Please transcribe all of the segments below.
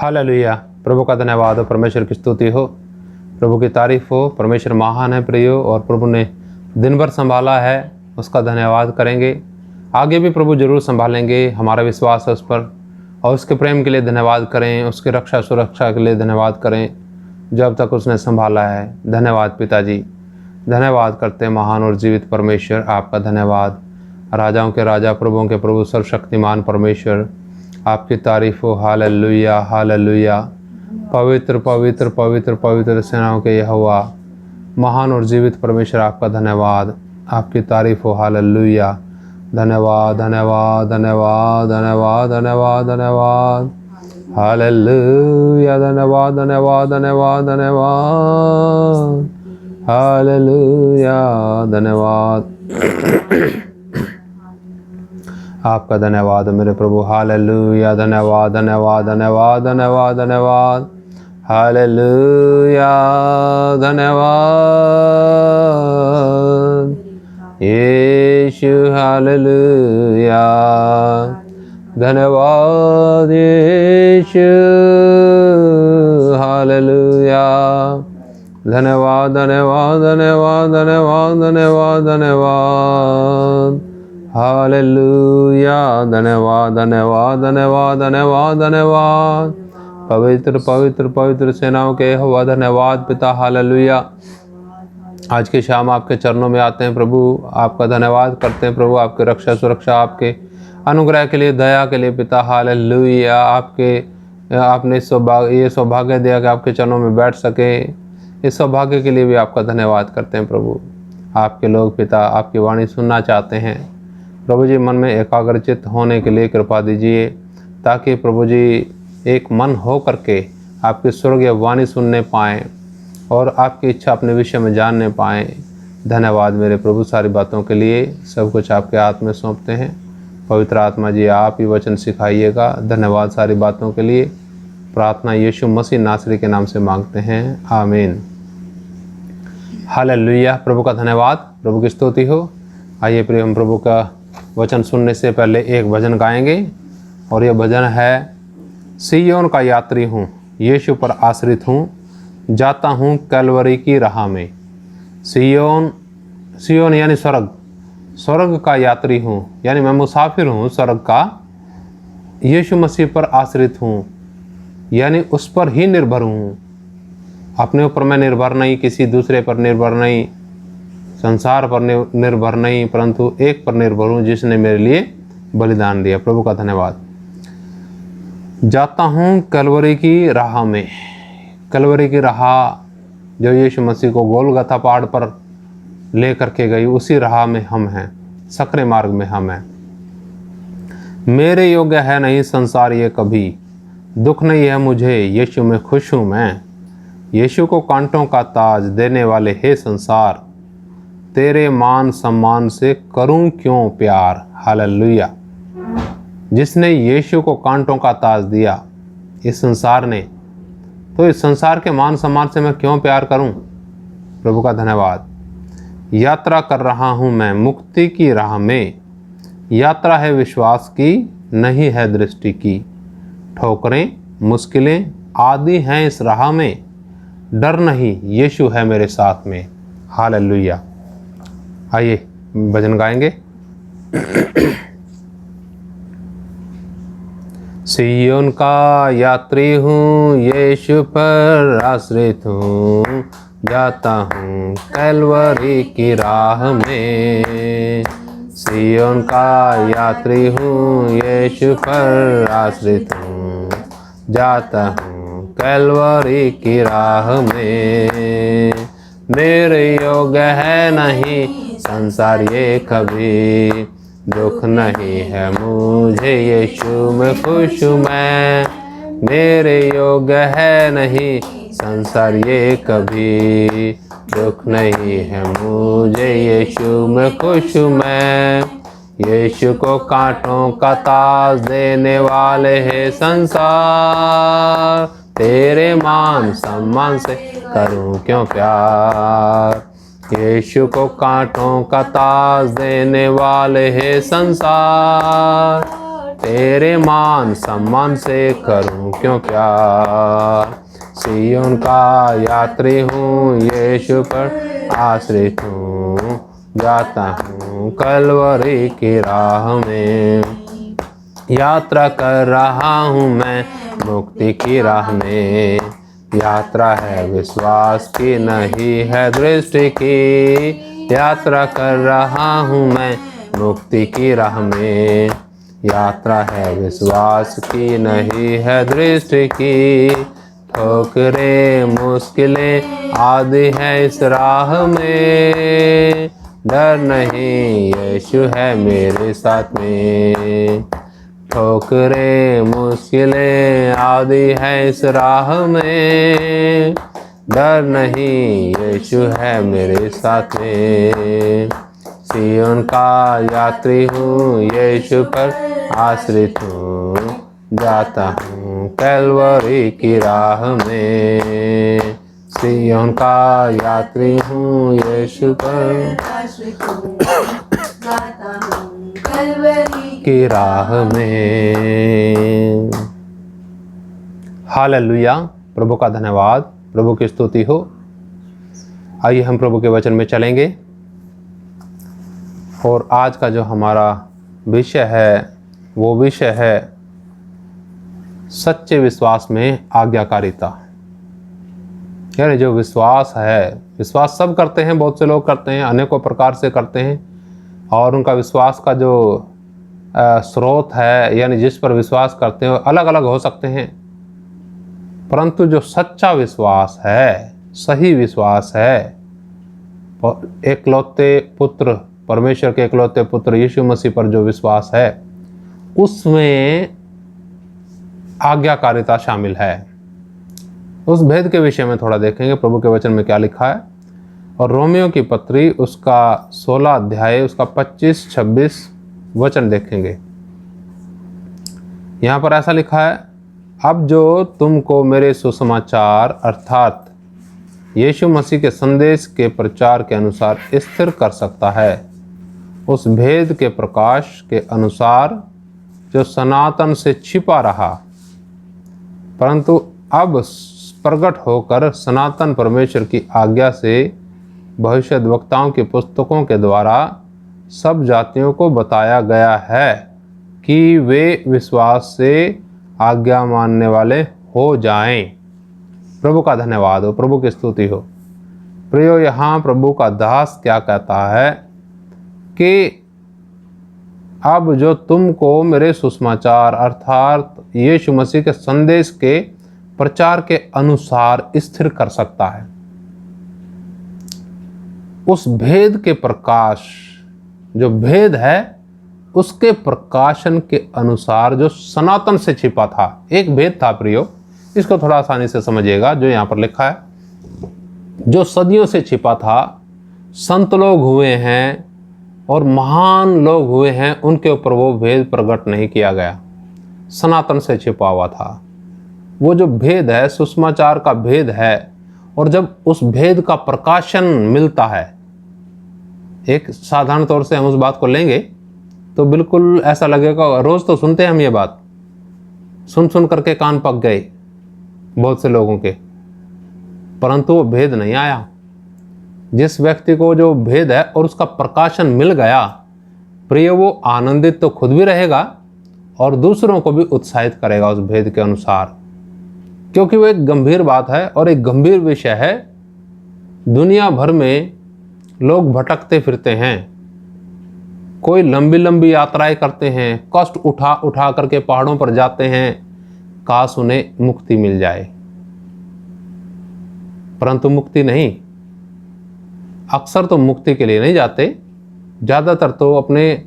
Hallelujah. प्रभु का धन्यवाद हो, परमेश्वर की स्तुति हो, प्रभु की तारीफ हो। परमेश्वर महान है प्रियो, और प्रभु ने दिन भर संभाला है, उसका धन्यवाद करेंगे। आगे भी प्रभु जरूर संभालेंगे, हमारा विश्वास है उस पर। और उसके प्रेम के लिए धन्यवाद करें, उसकी रक्षा सुरक्षा के लिए धन्यवाद करें, जब तक उसने संभाला है। धन्यवाद पिताजी, धन्यवाद करते हैं महान और जीवित परमेश्वर, आपका धन्यवाद। राजाओं के राजा, प्रभुओं के प्रभु, सर्वशक्तिमान परमेश्वर, आपकी तारीफ हो। Hallelujah hallelujah. पवित्र पवित्र पवित्र पवित्र सेनाओं के यहोवा, महान और जीवित परमेश्वर, आपका धन्यवाद, आपकी तारीफ हो। हालेलुया। धन्यवाद धन्यवाद धन्यवाद धन्यवाद धन्यवाद धन्यवाद। हालेलुया। धन्यवाद धन्यवाद धन्यवाद धन्यवाद। हालेलुया। धन्यवाद आपका धन्यवाद मेरे प्रभु। हालेलुया। धन्यवाद धन्यवाद धन्यवाद धन्यवाद धन्यवाद। हालेलुया। धन्यवाद यीशु। हालेलुया। धन्यवाद यीशु। हालेलुया। धन्यवाद धन्यवाद धन्यवाद धन्यवाद धन्यवाद धन्यवाद। हालेलुया। धन्यवाद धन्यवाद धन्यवाद धन्यवाद धन्यवाद। पवित्र पवित्र पवित्र सेनाओं के यहोवा, धन्यवाद पिता। हालेलुया। आज की शाम आपके चरणों में आते हैं प्रभु, आपका धन्यवाद करते हैं प्रभु, आपकी रक्षा सुरक्षा, आपके अनुग्रह के लिए, दया के लिए पिता। हालेलुया। आपने ये सौभाग्य दिया कि आपके चरणों में बैठ सके, इस सौभाग्य के लिए भी आपका धन्यवाद करते हैं प्रभु। आपके लोग पिता आपकी वाणी सुनना चाहते हैं प्रभु जी, मन में एकाग्रचित होने के लिए कृपा दीजिए, ताकि प्रभु जी एक मन हो करके आपकी स्वर्गीय वाणी सुनने पाएँ और आपकी इच्छा अपने विषय में जानने पाएँ। धन्यवाद मेरे प्रभु सारी बातों के लिए, सब कुछ आपके हाथ में सौंपते हैं। पवित्र आत्मा जी आप ही वचन सिखाइएगा। धन्यवाद सारी बातों के लिए। प्रार्थना यीशु मसीह नासरी के नाम से मांगते हैं, आमीन। हालेलुया। प्रभु का धन्यवाद, प्रभु की स्तुति हो। आइए प्रिय, हम प्रभु का वचन सुनने से पहले एक भजन गाएंगे, और यह भजन है, सिय्योन का यात्री हूँ, यीशु पर आश्रित हूँ, जाता हूँ कैलवरी की राह में। सिय्योन यानी स्वर्ग, स्वर्ग का यात्री हूँ, यानी मैं मुसाफिर हूँ स्वर्ग का। यीशु मसीह पर आश्रित हूँ, यानी उस पर ही निर्भर हूँ। अपने ऊपर मैं निर्भर नहीं, किसी दूसरे पर निर्भर नहीं, संसार पर निर्भर नहीं, परंतु एक पर निर्भर हूँ जिसने मेरे लिए बलिदान दिया। प्रभु का धन्यवाद। जाता हूँ कैलवरी की राह में। कैलवरी की राह जो यीशु मसीह को गोलगथा पहाड़ पर ले करके गई, उसी राह में हम हैं, सकरे मार्ग में हम हैं। मेरे योग्य है नहीं संसार ये कभी, दुख नहीं है मुझे, यीशु में खुश हूँ मैं। यीशु को कांटों का ताज देने वाले हे संसार, तेरे मान सम्मान से करूं क्यों प्यार। हालेलुया। जिसने यीशु को कांटों का ताज दिया इस संसार ने, तो इस संसार के मान सम्मान से मैं क्यों प्यार करूं। प्रभु का धन्यवाद। यात्रा कर रहा हूं मैं मुक्ति की राह में, यात्रा है विश्वास की, नहीं है दृष्टि की। ठोकरें मुश्किलें आदि हैं इस राह में, डर नहीं यीशु है मेरे साथ में। हालेलुया। आइए भजन गाएंगे। सिय्योन का यात्री हूँ, यीशु पर आश्रित हूँ, जाता हूँ कैलवरी की राह में। सिय्योन का यात्री हूँ, यीशु पर आश्रित हूँ, जाता हूँ कैलवरी की राह में। मेरे योग्य है नहीं संसार ये कभी, दुख नहीं है मुझे, यीशु में खुश हूँ मैं। मेरे योग्य है नहीं संसार ये कभी, दुख नहीं है मुझे, यीशु में खुश हूँ मैं। यीशु को कांटों का ताज देने वाले है संसार, तेरे मान सम्मान से करूं क्यों प्यार। यीशु को कांटों का ताज देने वाले है संसार, तेरे मान सम्मान से करूं क्यों प्यार। सिय्योन का यात्री हूँ, यीशु पर आश्रित हूँ, जाता हूँ कलवरी की राह में। यात्रा कर रहा हूँ मैं मुक्ति की राह में। यात्रा है विश्वास की, नहीं है दृष्टि की। यात्रा कर रहा हूँ मैं मुक्ति की राह में। यात्रा है विश्वास की, नहीं है दृष्टि की। ठोकरें मुश्किलें आदि है इस राह में। डर नहीं, यीशु है मेरे साथ में। ठोकरें मुश्किलें आदि है इस राह में। डर नहीं, यीशु है मेरे साथ में। सिय्योन का यात्री हूँ, यीशु पर आश्रित हूँ, जाता हूँ कलवरी की राह में। सिय्योन का यात्री हूँ, यीशु पर आश्रित हूँ, जाता हूँ कलवरी की राह में। हालेलुया, प्रभु का धन्यवाद, प्रभु की स्तुति हो। आइए हम प्रभु के वचन में चलेंगे और आज का जो हमारा विषय है वो विषय है सच्चे विश्वास में आज्ञाकारिता। यानी जो विश्वास है, विश्वास सब करते हैं, बहुत से लोग करते हैं, अनेकों प्रकार से करते हैं और उनका विश्वास का जो स्रोत है यानी जिस पर विश्वास करते हैं अलग अलग हो सकते हैं। परंतु जो सच्चा विश्वास है, सही विश्वास है, एकलौते पुत्र, परमेश्वर के एकलौते पुत्र यीशु मसीह पर जो विश्वास है उसमें आज्ञाकारिता शामिल है। उस भेद के विषय में थोड़ा देखेंगे प्रभु के वचन में क्या लिखा है। और रोमियो की पत्री उसका 16 अध्याय उसका 25-26 वचन देखेंगे। यहाँ पर ऐसा लिखा है, अब जो तुमको मेरे सुसमाचार अर्थात यीशु मसीह के संदेश के प्रचार के अनुसार स्थिर कर सकता है, उस भेद के प्रकाश के अनुसार जो सनातन से छिपा रहा परंतु अब प्रकट होकर सनातन परमेश्वर की आज्ञा से भविष्यद्वक्ताओं की पुस्तकों के द्वारा सब जातियों को बताया गया है कि वे विश्वास से आज्ञा मानने वाले हो जाएं। प्रभु का धन्यवाद हो, प्रभु की स्तुति हो। प्रियो, यहाँ प्रभु का दास क्या कहता है कि अब जो तुमको मेरे सुसमाचार अर्थात यीशु मसीह के संदेश के प्रचार के अनुसार स्थिर कर सकता है, उस भेद के प्रकाश, जो भेद है उसके प्रकाशन के अनुसार जो सनातन से छिपा था। एक भेद था प्रियो, इसको थोड़ा आसानी से समझिएगा जो यहाँ पर लिखा है, जो सदियों से छिपा था, संत लोग हुए हैं और महान लोग हुए हैं, उनके ऊपर वो भेद प्रकट नहीं किया गया, सनातन से छिपा हुआ था। वो जो भेद है, सुसमाचार का भेद है, और जब उस भेद का प्रकाशन मिलता है, एक साधारण तौर से हम उस बात को लेंगे तो बिल्कुल ऐसा लगेगा, रोज तो सुनते हैं हम ये बात, सुन सुन करके कान पक गए बहुत से लोगों के, परंतु वो भेद नहीं आया। जिस व्यक्ति को जो भेद है और उसका प्रकाशन मिल गया, प्रिय, वो आनंदित तो खुद भी रहेगा और दूसरों को भी उत्साहित करेगा उस भेद के अनुसार, क्योंकि वो एक गंभीर बात है और एक गंभीर विषय है। दुनिया भर में लोग भटकते फिरते हैं, कोई लंबी लंबी यात्राएं करते हैं, कष्ट उठा उठा करके पहाड़ों पर जाते हैं, काश उन्हें मुक्ति मिल जाए, परंतु मुक्ति नहीं। अक्सर तो मुक्ति के लिए नहीं जाते, ज़्यादातर तो अपने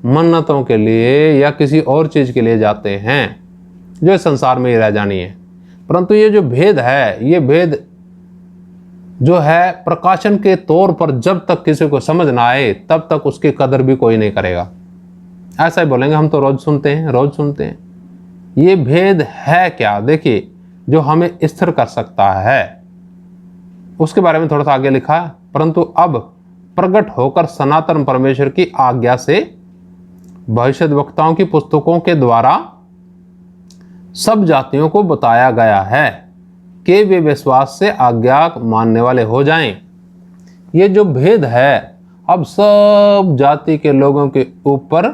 मन्नतों के लिए या किसी और चीज़ के लिए जाते हैं जो इस संसार में ही रह जानी है। परंतु ये जो भेद है, ये भेद जो है प्रकाशन के तौर पर जब तक किसी को समझ ना आए तब तक उसकी कदर भी कोई नहीं करेगा। ऐसा ही बोलेंगे, हम तो रोज सुनते हैं, रोज सुनते हैं। ये भेद है क्या? देखिए, जो हमें स्थिर कर सकता है उसके बारे में थोड़ा सा आगे लिखा है, परंतु अब प्रकट होकर सनातन परमेश्वर की आज्ञा से भविष्यद्वक्ताओं की पुस्तकों के द्वारा सब जातियों को बताया गया है कि वे विश्वास से आज्ञा मानने वाले हो जाएं। ये जो भेद है अब सब जाति के लोगों के ऊपर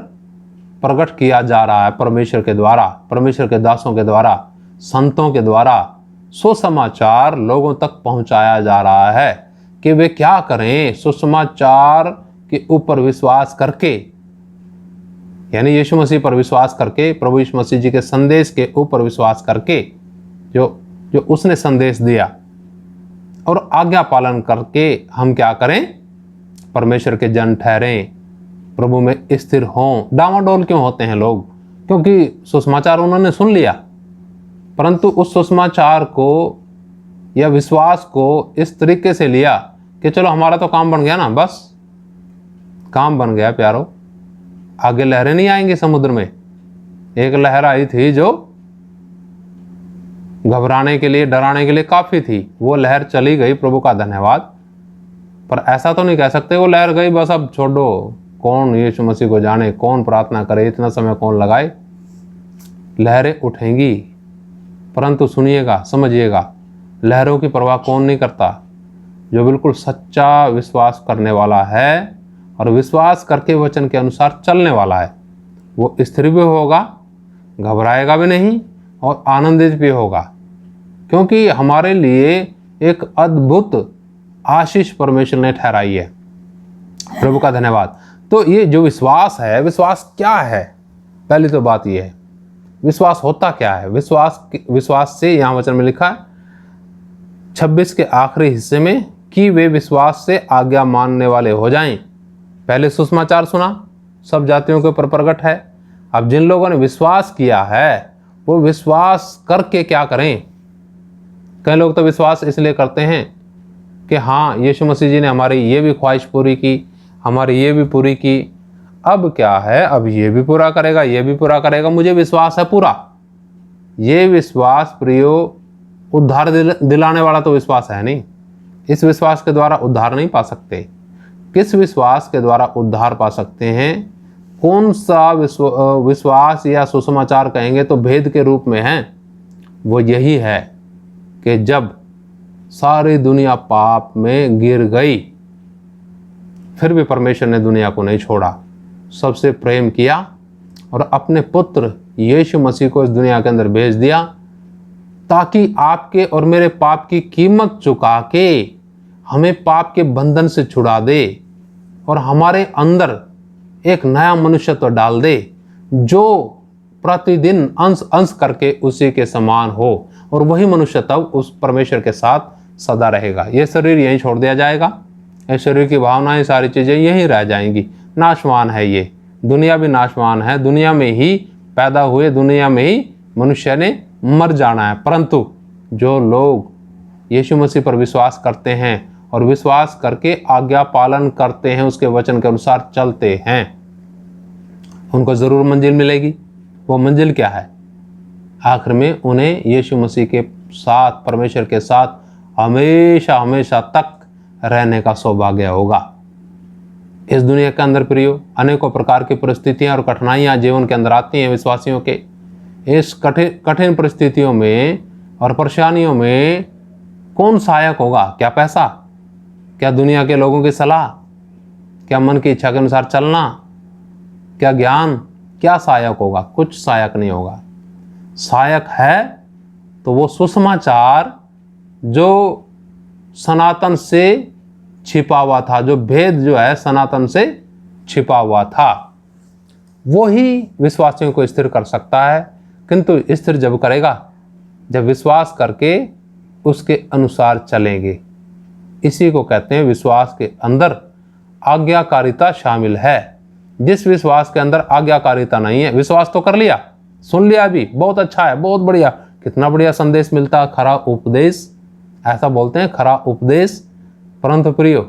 प्रकट किया जा रहा है परमेश्वर के द्वारा, परमेश्वर के दासों के द्वारा, संतों के द्वारा सुसमाचार लोगों तक पहुंचाया जा रहा है कि वे क्या करें। सुसमाचार के ऊपर विश्वास करके, यानी यीशु मसीह पर विश्वास करके, प्रभु यीशु मसीह जी के संदेश के ऊपर विश्वास करके, जो उसने संदेश दिया, और आज्ञा पालन करके हम क्या करें, परमेश्वर के जन ठहरें, प्रभु में स्थिर हों। डामाडोल क्यों होते हैं लोग? क्योंकि सुसमाचार उन्होंने सुन लिया, परंतु उस सुसमाचार को या विश्वास को इस तरीके से लिया कि चलो हमारा तो काम बन गया ना, बस काम बन गया प्यारो, आगे लहरें नहीं आएंगी समुद्र में। एक लहर आई थी जो घबराने के लिए, डराने के लिए काफी थी, वो लहर चली गई, प्रभु का धन्यवाद। पर ऐसा तो नहीं कह सकते वो लहर गई बस अब छोड़ो, कौन यीशु मसीह को जाने, कौन प्रार्थना करे, इतना समय कौन लगाए। लहरें उठेंगी, परंतु सुनिएगा, समझिएगा, लहरों की परवाह कौन नहीं करता? जो बिल्कुल सच्चा विश्वास करने वाला है और विश्वास करके वचन के अनुसार चलने वाला है, वो स्थिर भी होगा, घबराएगा भी नहीं और आनंदित भी होगा, क्योंकि हमारे लिए एक अद्भुत आशीष परमेश्वर ने ठहराई है। प्रभु का धन्यवाद। तो ये जो विश्वास है, विश्वास क्या है? पहली तो बात ये है, विश्वास होता क्या है? विश्वास से यहाँ वचन में लिखा है 26 के आखिरी हिस्से में कि वे विश्वास से आज्ञा मानने वाले हो जाएं। पहले सुसमाचार सुना, सब जातियों के ऊपर प्रकट है। अब जिन लोगों ने विश्वास किया है वो विश्वास करके क्या करें? कई लोग तो विश्वास इसलिए करते हैं कि हाँ यीशु मसीह जी ने हमारी ये भी ख्वाहिश पूरी की, हमारी ये भी पूरी की, अब क्या है, अब ये भी पूरा करेगा, ये भी पूरा करेगा, मुझे विश्वास है पूरा। ये विश्वास प्रियो उद्धार दिलाने वाला तो विश्वास है नहीं। इस विश्वास के द्वारा उद्धार नहीं पा सकते। किस विश्वास के द्वारा उद्धार पा सकते हैं? कौन सा विश्वास या सुसमाचार कहेंगे तो भेद के रूप में है। वो यही है कि जब सारी दुनिया पाप में गिर गई, फिर भी परमेश्वर ने दुनिया को नहीं छोड़ा, सबसे प्रेम किया और अपने पुत्र यीशु मसीह को इस दुनिया के अंदर भेज दिया, ताकि आपके और मेरे पाप की कीमत चुका के हमें पाप के बंधन से छुड़ा दे और हमारे अंदर एक नया मनुष्यत्व डाल दे, जो प्रतिदिन अंश अंश करके उसी के समान हो, और वही मनुष्यत्व उस परमेश्वर के साथ सदा रहेगा। ये शरीर यहीं छोड़ दिया जाएगा, ये शरीर की भावनाएं, सारी चीज़ें यहीं रह जाएंगी। नाशवान है ये दुनिया, भी नाशवान है, दुनिया में ही पैदा हुए, दुनिया में ही मनुष्य ने मर जाना है। परंतु जो लोग यीशु मसीह पर विश्वास करते हैं और विश्वास करके आज्ञा पालन करते हैं, उसके वचन के अनुसार चलते हैं, उनको ज़रूर मंजिल मिलेगी। वो मंजिल क्या है? आखिर में उन्हें यीशु मसीह के साथ, परमेश्वर के साथ हमेशा हमेशा तक रहने का सौभाग्य होगा। इस दुनिया के अंदर प्रियो अनेकों प्रकार की परिस्थितियां और कठिनाइयां जीवन के अंदर आती हैं विश्वासियों के। इस कठिन परिस्थितियों में और परेशानियों में कौन सहायक होगा? क्या पैसा? क्या दुनिया के लोगों की सलाह? क्या मन की इच्छा के अनुसार चलना? क्या ज्ञान? क्या सहायक होगा? कुछ सहायक नहीं होगा। सहायक है तो वो सुसमाचार जो सनातन से छिपा हुआ था, जो भेद जो है सनातन से छिपा हुआ था, वो ही विश्वासियों को स्थिर कर सकता है। किंतु स्थिर जब करेगा जब विश्वास करके उसके अनुसार चलेंगे। इसी को कहते हैं विश्वास के अंदर आज्ञाकारिता शामिल है। जिस विश्वास के अंदर आज्ञाकारिता नहीं है, विश्वास तो कर लिया, सुन लिया भी, बहुत अच्छा है, बहुत बढ़िया, कितना बढ़िया संदेश मिलता है, खरा उपदेश, ऐसा बोलते हैं, खरा उपदेश। परंतु प्रियो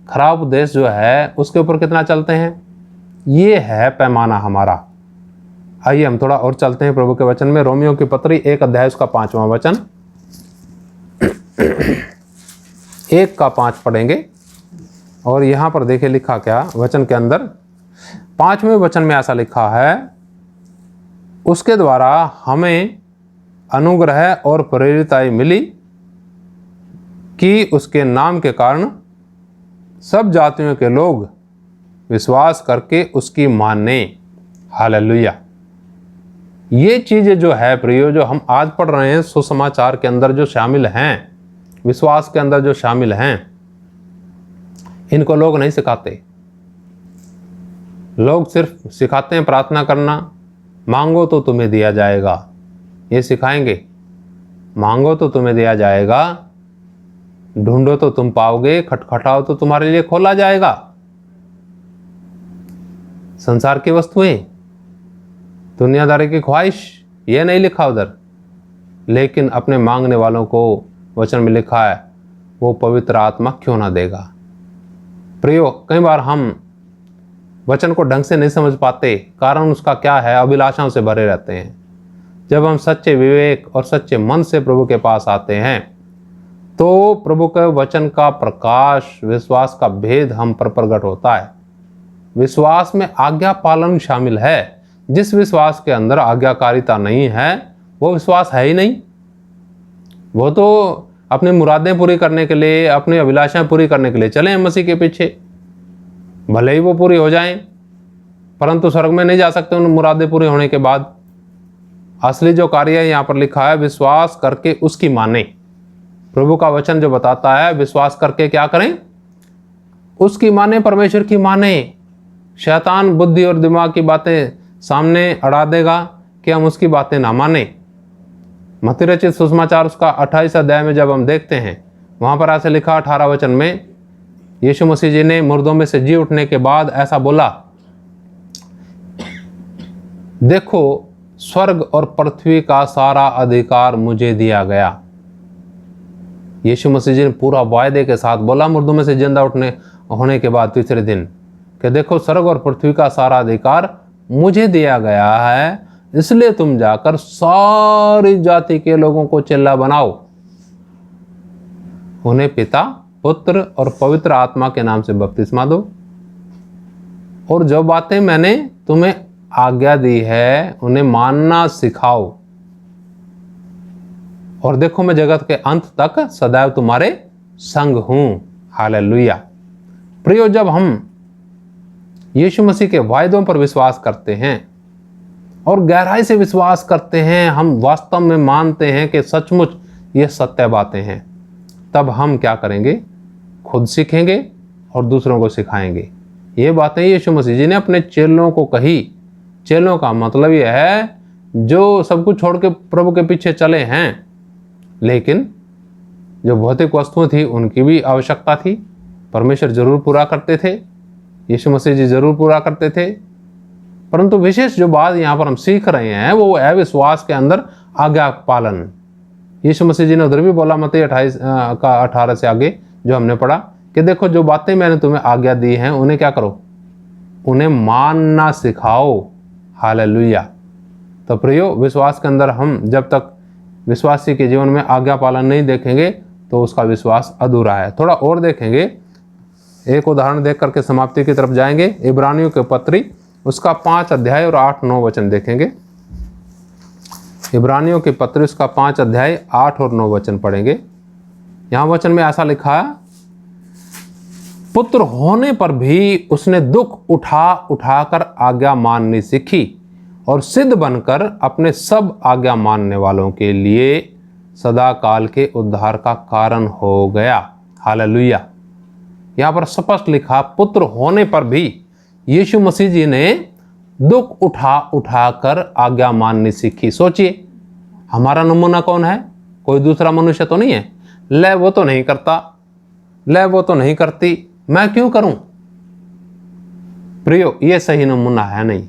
खरा उपदेश जो है उसके ऊपर कितना चलते हैं, ये है पैमाना हमारा। आइए हम थोड़ा और चलते हैं प्रभु के वचन में। रोमियो की पत्री 1 अध्याय उसका 5वां वचन 1 का 5 पढ़ेंगे। और यहाँ पर देखिए लिखा क्या वचन के अंदर, 5वें वचन में ऐसा लिखा है, उसके द्वारा हमें अनुग्रह और प्रेरिताई मिली कि उसके नाम के कारण सब जातियों के लोग विश्वास करके उसकी माने। हालेलुया। ये चीज़ें जो है प्रियो, जो हम आज पढ़ रहे हैं सुसमाचार के अंदर जो शामिल हैं, विश्वास के अंदर जो शामिल हैं, इनको लोग नहीं सिखाते। लोग सिर्फ सिखाते हैं प्रार्थना करना, मांगो तो तुम्हें दिया जाएगा, ये सिखाएंगे। मांगो तो तुम्हें दिया जाएगा, ढूंढो तो तुम पाओगे, खटखटाओ तो तुम्हारे लिए खोला जाएगा। संसार की वस्तुएं, दुनियादारी की ख्वाहिश, ये नहीं लिखा उधर। लेकिन अपने मांगने वालों को वचन में लिखा है, वो पवित्र आत्मा क्यों ना देगा। प्रियो, कई बार हम वचन को ढंग से नहीं समझ पाते, कारण उसका क्या है, अभिलाषाओं से भरे रहते हैं। जब हम सच्चे विवेक और सच्चे मन से प्रभु के पास आते हैं तो प्रभु के वचन का प्रकाश, विश्वास का भेद हम पर प्रकट होता है। विश्वास में आज्ञा पालन शामिल है। जिस विश्वास के अंदर आज्ञाकारिता नहीं है वो विश्वास है ही नहीं। वो तो अपनी मुरादें पूरी करने के लिए, अपनी अभिलाषाएं पूरी करने के लिए चले हैं मसीह के पीछे, भले ही वो पूरी हो जाएं, परंतु स्वर्ग में नहीं जा सकते उन मुरादें पूरी होने के बाद। असली जो कार्य है यहाँ पर लिखा है, विश्वास करके उसकी माने। प्रभु का वचन जो बताता है, विश्वास करके क्या करें, उसकी माने, परमेश्वर की माने। शैतान बुद्धि और दिमाग की बातें सामने अड़ा देगा कि हम उसकी बातें ना माने। मत्ती रचित सुसमाचार उसका 28 अध्याय में जब हम देखते हैं, वहाँ पर ऐसे लिखा 18 वचन में, यीशु मसीह जी ने मुर्दों में से जी उठने के बाद ऐसा बोला, देखो स्वर्ग और पृथ्वी का सारा अधिकार मुझे दिया गया। यीशु मसीह जी ने पूरा वायदे के साथ बोला मुर्दों में से जिंदा होने के बाद तीसरे दिन, कि देखो स्वर्ग और पृथ्वी का सारा अधिकार मुझे दिया गया है, इसलिए तुम जाकर सारी जाति के लोगों को चेला बनाओ, उन्हें पिता, पुत्र और पवित्र आत्मा के नाम से बपतिस्मा दो, और जो बातें मैंने तुम्हें आज्ञा दी है उन्हें मानना सिखाओ, और देखो मैं जगत के अंत तक सदैव तुम्हारे संग हूं। हालेलुया। प्रियो, जब हम यीशु मसीह के वायदों पर विश्वास करते हैं और गहराई से विश्वास करते हैं, हम वास्तव में मानते हैं कि सचमुच ये सत्य बातें हैं, तब हम क्या करेंगे, खुद सीखेंगे और दूसरों को सिखाएंगे। ये बातें यीशु मसीह जी ने अपने चेलों को कही। चेलों का मतलब यह है जो सब कुछ छोड़ के प्रभु के पीछे चले हैं, लेकिन जो भौतिक वस्तुएं थी उनकी भी आवश्यकता थी। परमेश्वर जरूर पूरा करते थे, यीशु मसीह जी जरूर पूरा करते थे, परंतु विशेष जो बात यहाँ पर हम सीख रहे हैं वो है विश्वास के अंदर आज्ञा पालन। यीशु मसीह जी ने उधर भी बोला, मत्ती 28 का 18 से आगे जो हमने पढ़ा, कि देखो जो बातें मैंने तुम्हें आज्ञा दी हैं उन्हें क्या करो, उन्हें मानना सिखाओ। हालेलुया। तो प्रियो, विश्वास के अंदर हम जब तक विश्वासी के जीवन में आज्ञा पालन नहीं देखेंगे तो उसका विश्वास अधूरा है। थोड़ा और देखेंगे, एक उदाहरण देख करके समाप्ति की तरफ जाएंगे। इब्रानियों के पत्री उसका 5 अध्याय और 8-9 वचन देखेंगे। इब्रानियों के पत्री उसका 5 अध्याय 8 और 9 वचन पढ़ेंगे। यहाँ वचन में ऐसा लिखा है, पुत्र होने पर भी उसने दुख उठा कर आज्ञा माननी सीखी और सिद्ध बनकर अपने सब आज्ञा मानने वालों के लिए सदा काल के उद्धार का कारण हो गया। हालेलुया। यहाँ पर स्पष्ट लिखा, पुत्र होने पर भी यीशु मसीह जी ने दुख उठा कर आज्ञा माननी सीखी। सोचिए, हमारा नमूना कौन है? कोई दूसरा मनुष्य तो नहीं है। ले वो तो नहीं करता, ले वो तो नहीं करती, मैं क्यों करूं? प्रियो, ये सही नमूना है नहीं।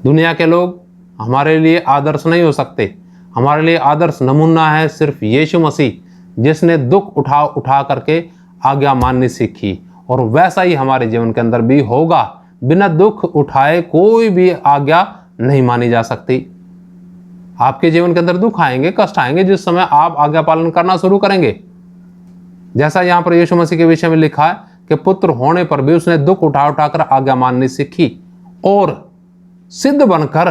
दुनिया के लोग हमारे लिए आदर्श नहीं हो सकते। हमारे लिए आदर्श नमूना है सिर्फ यीशु मसीह, जिसने दुख उठा करके आज्ञा माननी सीखी, और वैसा ही हमारे जीवन के अंदर भी होगा। बिना दुख उठाए कोई भी आज्ञा नहीं मानी जा सकती। आपके जीवन के अंदर दुख आएंगे, कष्ट आएंगे, जिस समय आप आज्ञा पालन करना शुरू करेंगे। जैसा यहाँ पर यीशु मसीह के विषय में लिखा है के पुत्र होने पर भी उसने दुख उठा उठाकर आज्ञा माननी सीखी और सिद्ध बनकर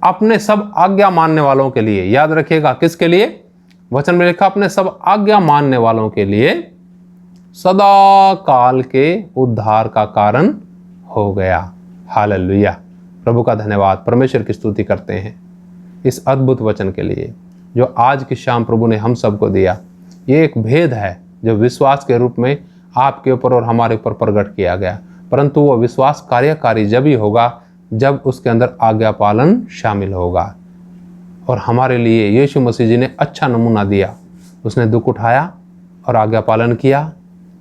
अपने सब आज्ञा मानने वालों के लिए, याद रखिएगा किसके लिए, वचन में लिखा अपने सब आज्ञा मानने वालों के लिए सदा काल के उद्धार का कारण हो गया। हालेलुया, प्रभु का धन्यवाद, परमेश्वर की स्तुति करते हैं इस अद्भुत वचन के लिए जो आज की शाम प्रभु ने हम सबको दिया। ये एक भेद है जो विश्वास के रूप में आपके ऊपर और हमारे ऊपर प्रकट किया गया, परंतु वो विश्वास कार्यकारी जब ही होगा जब उसके अंदर आज्ञा पालन शामिल होगा। और हमारे लिए यीशु मसीह जी ने अच्छा नमूना दिया, उसने दुख उठाया और आज्ञा पालन किया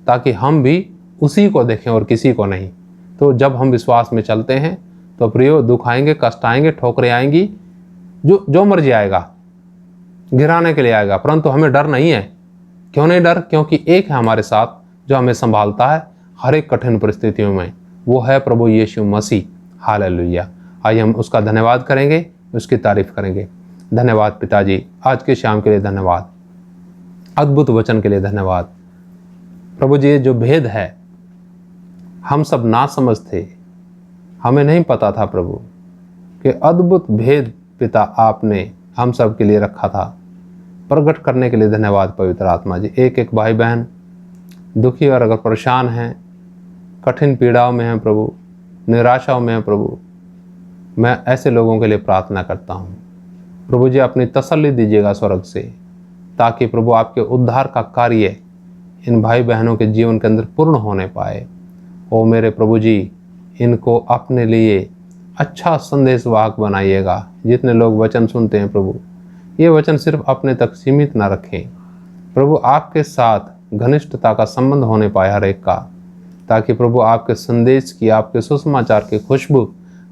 ताकि हम भी उसी को देखें और किसी को नहीं। तो जब हम विश्वास में चलते हैं तो प्रियो, दुख आएंगे, कष्ट आएंगे, ठोकरें आएंगी, जो मर्जी आएगा, गिराने के लिए आएगा, परंतु हमें डर नहीं है। क्यों नहीं डर? क्योंकि एक है हमारे साथ जो हमें संभालता है हर एक कठिन परिस्थितियों में, वो है प्रभु यीशु मसीह। हालेलुया। आइए हम उसका धन्यवाद करेंगे, उसकी तारीफ करेंगे। धन्यवाद पिताजी, आज के शाम के लिए धन्यवाद, अद्भुत वचन के लिए धन्यवाद। प्रभु जी, जो भेद है हम सब ना समझ थे, हमें नहीं पता था प्रभु कि अद्भुत भेद पिता आपने हम सब के लिए रखा था, प्रकट करने के लिए धन्यवाद पवित्र आत्मा जी। एक एक भाई बहन दुखी और अगर परेशान हैं, कठिन पीड़ाओं में हैं प्रभु, निराशाओं में हैं प्रभु, मैं ऐसे लोगों के लिए प्रार्थना करता हूँ प्रभु जी, अपनी तसल्ली दीजिएगा स्वर्ग से, ताकि प्रभु आपके उद्धार का कार्य इन भाई बहनों के जीवन के अंदर पूर्ण होने पाए। ओ मेरे प्रभु जी, इनको अपने लिए अच्छा संदेशवाहक बनाइएगा। जितने लोग वचन सुनते हैं प्रभु, ये वचन सिर्फ अपने तक सीमित ना रखें प्रभु, आपके साथ घनिष्ठता का संबंध होने पाए हर एक का, ताकि प्रभु आपके संदेश की, आपके सुसमाचार की खुशबू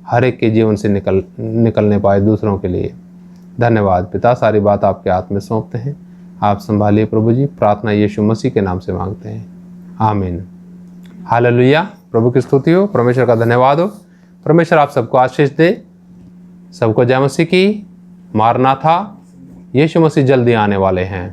हर एक के जीवन से निकलने पाए दूसरों के लिए। धन्यवाद पिता, सारी बात आपके हाथ में सौंपते हैं, आप संभालिए प्रभु जी। प्रार्थना यीशु मसीह के नाम से मांगते हैं, आमीन। हालेलुया, प्रभु की स्तुति हो, परमेश्वर का धन्यवाद हो। परमेश्वर आप सबको आशीष दे, सबको जय मसीह की। मारनाथा, यीशु मसीह जल्दी आने वाले हैं।